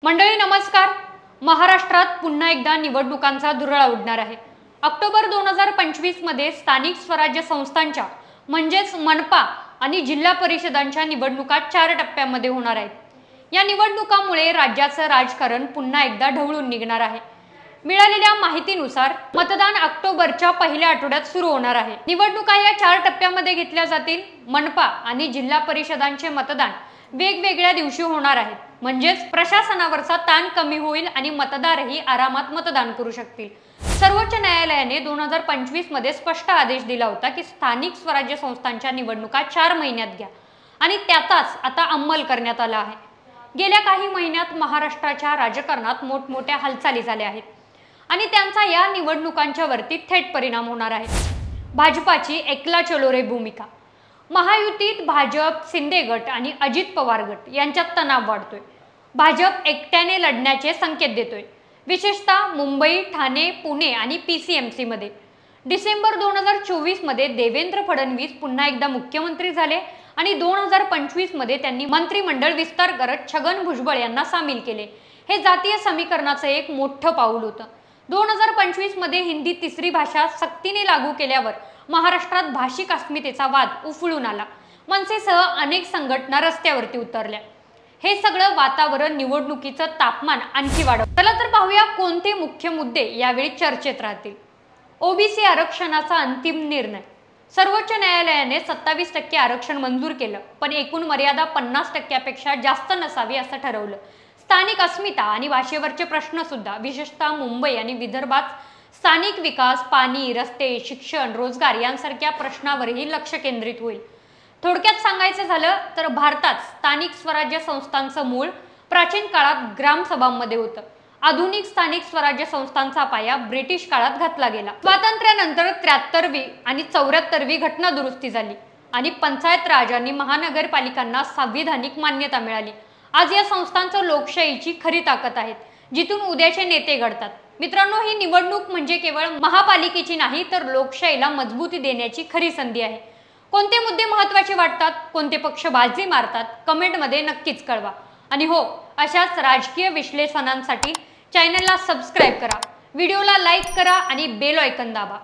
मंडळी नमस्कार। महाराष्ट्रात पुन्हा एकदा निवडणुकांचा धुरळा उडणार आहे। ऑक्टोबर 2025 मध्ये स्थानिक स्वराज्य संस्थांच्या म्हणजेच मनपा आणि जिल्हा परिषदांच्या निवडणुका 4 टप्प्यांमध्ये होणार आहेत। या निवडणुकांमुळे राज्याचं राजकारण पुन्हा एकदा ढवळून निघणार आहे। मिळालेल्या माहितीनुसार मतदान ऑक्टोबरच्या पहिल्या आठवड्यात सुरू होणार आहे। निवडणुका या 4 टप्प्यांमध्ये घेतल्या जातील। मनपा आणि जिल्हा परिषदांचे मतदान वेगवेगळ्या दिवशी होणार आहेत, म्हणजेच प्रशासनावरचा ताण कमी होईल आणि मतदारही आरामात मतदान करू शकतील। सर्वोच्च न्यायालयाने 2025 मध्ये स्पष्ट आदेश दिला होता की स्थानिक स्वराज्य संस्थांच्या निवडणुका 4 महिन्यात घ्या आणि त्याचाच आता अंमल करण्यात आला आहे। गेल्या काही महिन्यात महाराष्ट्राच्या राजकारणात मोठमोठ्या हालचाली झाल्या आहेत आणि त्यांचा या निवडणुकांच्या वरती थेट परिणाम होणार आहे। भाजपाची एकला चलो रे भूमिका। महायुतीत भाजप, शिंदे गट आणि अजित पवार गट यांच्यात तणाव वाढतोय। भाजप एकट्याने लढण्याचे संकेत देतोय, विशेषतः मुंबई, ठाणे, पुणे आणि पीसीएमसी मध्ये। डिसेंबर 2024 मध्ये देवेंद्र फडणवीस पुन्हा एकदा मुख्यमंत्री झाले आणि 2025 मध्ये त्यांनी मंत्रिमंडळ विस्तार करत छगन भुजबळ यांना सामील केले। हे जातीय समीकरणाचं एक मोठं पाऊल होतं। 2025 मध्ये हिंदी तिसरी भाषा सक्तीने लागू केल्यावर महाराष्ट्रात भाषिक अस्मितेचा वाद उफळून आला। मनसेसह अनेक संघटना रस्त्यावरती उतरल्या। हे सगळं वातावरण निवडणुकीचं तापमान आणखी वाढवतं। चला तर पाहूया कोणते मुख्य मुद्दे यावेळी चर्चेत राहतील। ओबीसी आरक्षणाचा अंतिम निर्णय। सर्वोच्च न्यायालयाने 27% आरक्षण मंजूर केलं, पण एकूण मर्यादा 50%पेक्षा जास्त नसावी असं ठरवलं। स्थानिक अस्मिता आणि भाषेवरचे प्रश्न सुद्धा, विशेषतः मुंबई आणि विदर्भात स्थानिक विकास, पाणी, रस्ते, शिक्षण, रोजगार यांसारख्या प्रश्नावरही लक्ष केंद्रित होईल। थोडक्यात सांगायचं झालं तर भारतात स्थानिक स्वराज्य संस्थांचं मूळ प्राचीन काळात ग्रामसभांमध्ये होतं। आधुनिक स्थानिक स्वराज्य संस्थांचा पाया ब्रिटिश काळात घातला गेला। स्वातंत्र्यानंतर 73वी आणि 74वी घटना दुरुस्ती झाली आणि पंचायत राज आणि महानगरपालिकांना संविधानिक मान्यता मिळाली। आज या संस्थांचं लोकशाहीची खरी ताकद आहे, जिथून उद्याचे नेते घडतात। मित्रांनो, ही निवडणूक म्हणजे केवळ महापालिकेची नाही, तर लोकशाहीला मजबूती देण्याची खरी संधी आहे। कोणते मुद्दे महत्त्वाचे वाटतात, कोणते पक्ष बाजी मारतात, कमेंटमध्ये नक्कीच कळवा। आणि हो, अशाच राजकीय विश्लेषणांसाठी चॅनलला सबस्क्राइब करा, व्हिडिओला लाईक करा आणि बेल आयकॉन दाबा।